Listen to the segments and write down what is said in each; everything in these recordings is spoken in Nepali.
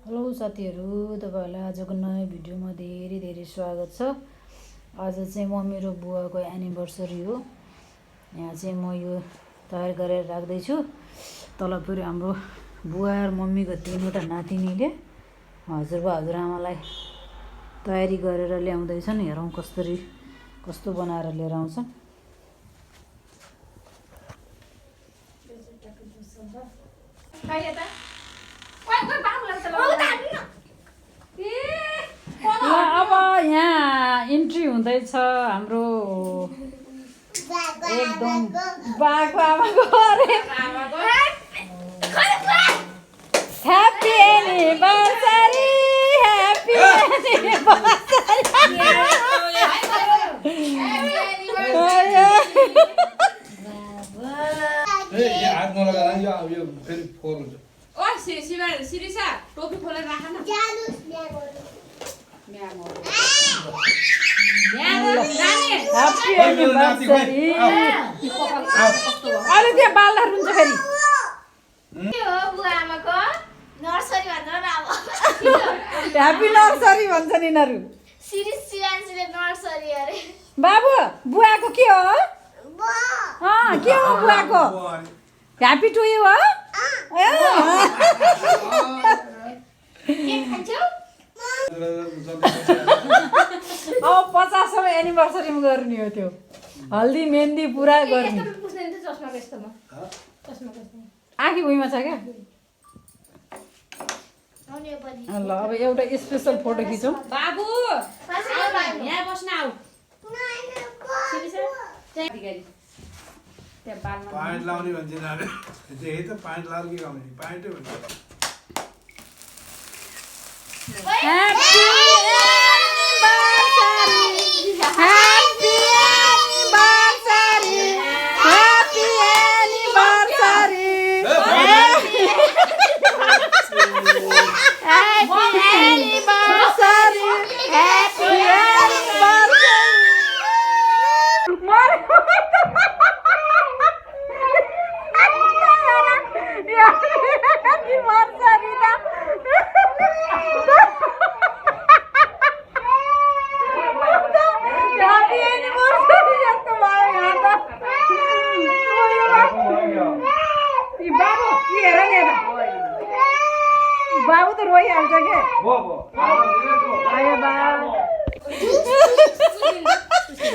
हेलो साथीहरू, तपाईहरुलाई आजको नयाँ भिडियोमा धेरै धेरै स्वागत छ। आज चाहिँ मम्मी र बुवाको एनिभर्सरी हो। यहाँ चाहिँ म यो तयार गरेर राख्दै छु। तल फेरि हाम्रो बुवा र मम्मीको तीनवटा नातिनीले हजुरबा हजुरआमालाई तयारी गरेर ल्याउँदैछन्। हेरौँ कस्तो बनाएर लिएर आउँछन्। अब यहाँ इन्ट्री हुँदैछ हाम्रो एकदम बाको आमाको ह्याप्पी एनिभर्सरी ह्याप्पी सिरिसा टोपी खोलेर राख न। Happy anniversary. अहिले त्यो बालहरु हुन्छ फेरि ह्याप्पी नर्सरी भन्छन् यिनीहरू। बाबु बुवाको के हो? के हो बुवाको? ह्याप्पी टु यु हो? अब 50औं एनिभर्सरीमा गर्ने हो त्यो। हल्दी मेहन्दी पुरा गर्ने। आँखी भुइँमा छ क्या। ल अब एउटा स्पेसल फोटो खिचौँ। बाबु यहाँ बस्न आऊ। पाइन्ट लाउने भन्छ नानी। त्यही त पाइन्ट लाएर के गर्ने? पाइन्टै भन्छ। Happy anniversary happy anniversary happy anniversary happy anniversary happy बाबु त रोइहाल्छ के।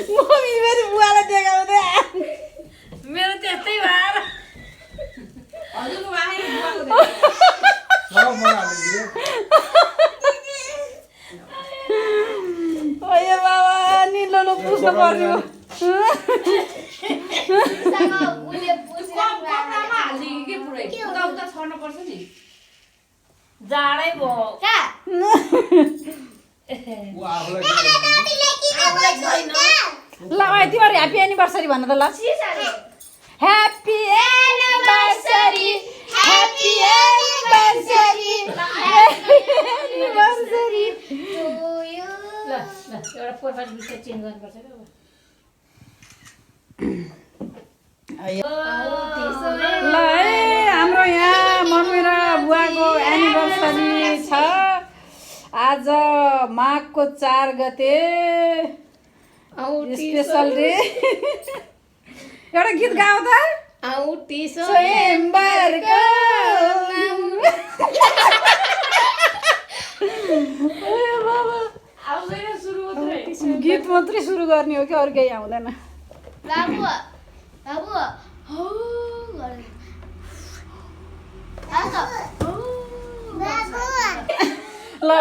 मम्मी फेरि बुवालाई देखाउँदै मेरो त्यस्तै भएर हजुरको भाइ अरे बाबा निलो पुस्न पर्ने हो। जाडै भयो ल तिमीहरू ह्याप्पी एनिभर्सरी भन्न त ल। Happy anniversary happy anniversary anniversary एउटा प्रोफाइल पिक्चर चेन्ज गर्नुपर्छ ल है हाम्रो यहाँ मम्मी र बुवाको एनिभर्सरी छ। आज माघको 4 गते स्पेसल डे। एउटा गीत गाऊ त। औटी स्वयम्वरको गीत मात्रै सुरु गर्ने हो कि अरू केही आउँदैन। ल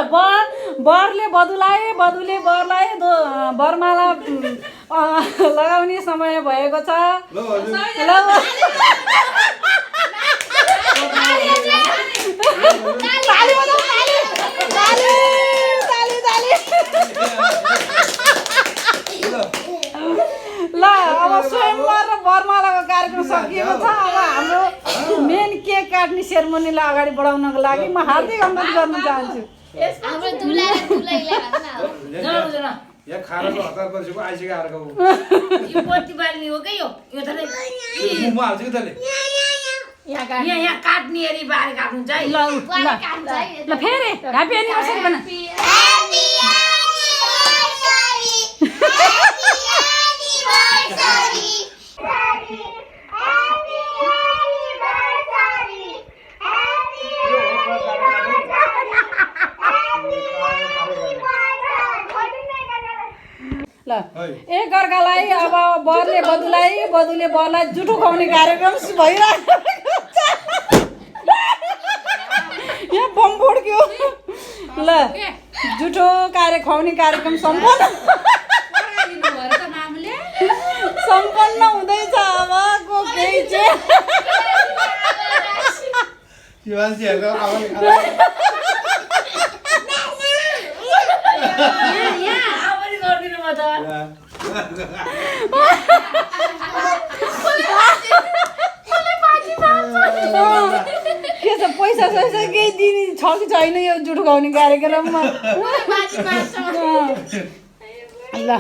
बरले बधुलाई बधुले बरलाई बरमाला लगाउने समय भएको छ। ल अब स्वयंवर र बरमालाको कार्यक्रम सकिएको छ। अब हाम्रो मेन केक काट्ने सेरेमनीलाई अगाडि बढाउनको लागि म हार्दिक अनुरोध गर्न चाहन्छु। यहाँ खानाको हतार परिसकेको आइसक्यो अर्को। यो पोती बाल्ने हो के यो त मुखमा हाल्छ कि तले। यहाँ काट्ने अरे बारे काट्नुहुन्छ है ल ल फेरि ह्याप्पी एनिभर्सरी भन ल एक अर्कालाई अब बरले बधुलाई बधुले बरलाई जुठो खुवाउने कार्यक्रम भइरहेको छ यहाँ बम फोड्क्यो ल जुठो खुवाउने कार्यक्रम सम्पन्न हुँदैछ अब को केही चाहिँ शिवाजीहरुको आवाज गरिदिनु म त के छ पैसा सैसा केही दिने छ कि छैन यो जुठो खुवाउने कार्यक्रममा ल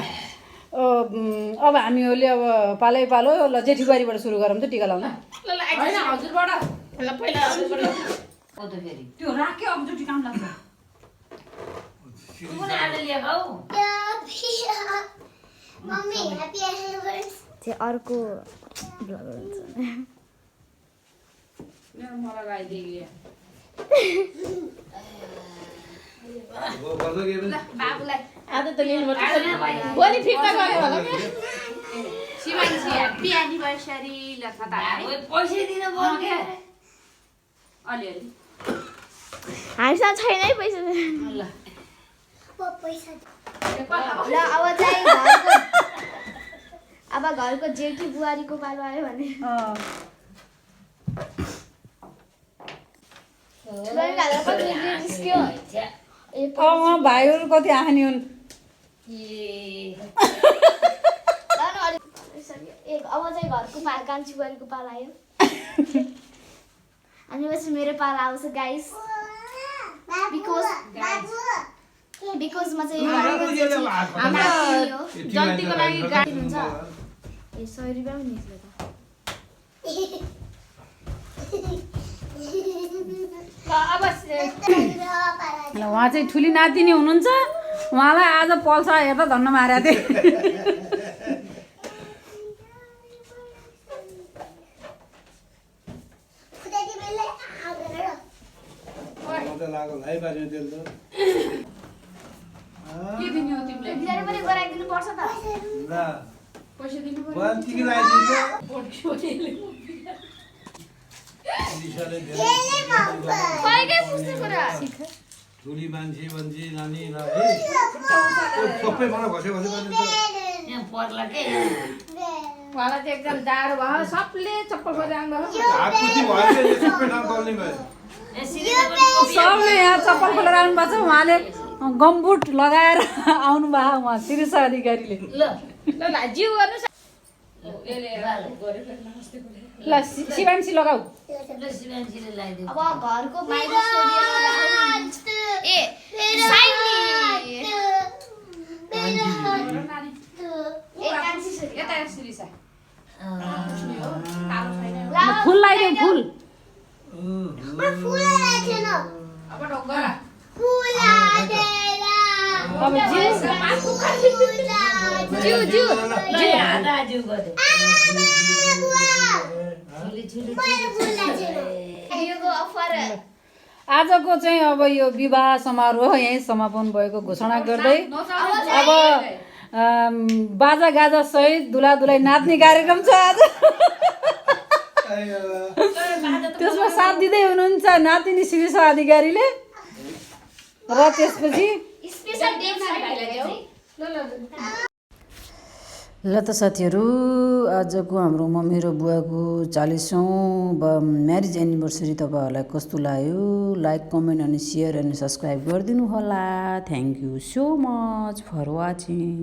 अब हामीहरूले अब पालै पालो ल जेठीबारीबाट सुरु गरौँ त टिका लाउन त्यो राख्यो अब जुठी काम लाग्छ मम्मी ह्यापी एनिभर्सरी चाहिँ अर्को ब्लगर हुन्छ बाबुलाई आज त लिनुपर्छ भोलि फिर्ता गर्यो होला शिवानी ह्याप्पी एनिभर्सरी ल खता पैसा दिनु पर्यो के अलिअलि हामीसँग छैन है पैसा ल पैसा ल अब घरको जेठी बुहारीको पालो आयो भने भाइहरू कति आनी हुन् अब चाहिँ घरको कान्छी बुहारीको पालो आयो अनि पछि मेरो पालो आउँछ गाइस बिकज म चाहिँ जन्तीको लागि गाडी हुन्छ ए 100 रुपैयाँ पनि निस्क्यो अब ल उहाँ चाहिँ ठुली नातिनी हुनुहुन्छ उहाँलाई आज पल्सा हेर्दा धन्न मारेको थिएँ के दिने हो तिमीले बिचारी पनि गराइदिनु पर्छ त पैसा दिनु ठुली मान्छे बन्छे नानीलाई सबै मलाई घसे यहाँ पर्ला के वाला चाहिँ एकदम जाडो भयो सबले चप्पल खोज्याङ भयो हातपुती भयो सबै ठाउँ बल्ने भयो सबले यहाँ चप्पल खोलेर आउनुभएको छ उहाँले गमबुट लगाएर आउनु भएको उहाँ शिरीषा अधिकारीले ल ल जिउ गर्नु ल शिवांशी लगाऊ ल शिवानीले लगाइदियो अब घरको बाहिर ए यता शिरीषा फुल लगाइदेऊ फुल अब ढोका अब जिउ दाजु गरे आजको चाहिँ अब यो विवाह समारोह यहीँ समापन भएको घोषणा गर्दै अब बाजा गाजा सहित दुला दुलाई नाच्ने कार्यक्रम छ आज त्यसमा साथ दिँदै हुनुहुन्छ नातिनी शिरीषा अधिकारीले र त्यसपछि ल त साथीहरू आजको हाम्रो मम्मी र बुवाको 40औँ म्यारिज एनिभर्सरी तपाईँहरूलाई कस्तो लाग्यो लाइक कमेन्ट अनि सेयर अनि सब्सक्राइब गरिदिनु होला thank you so much for watching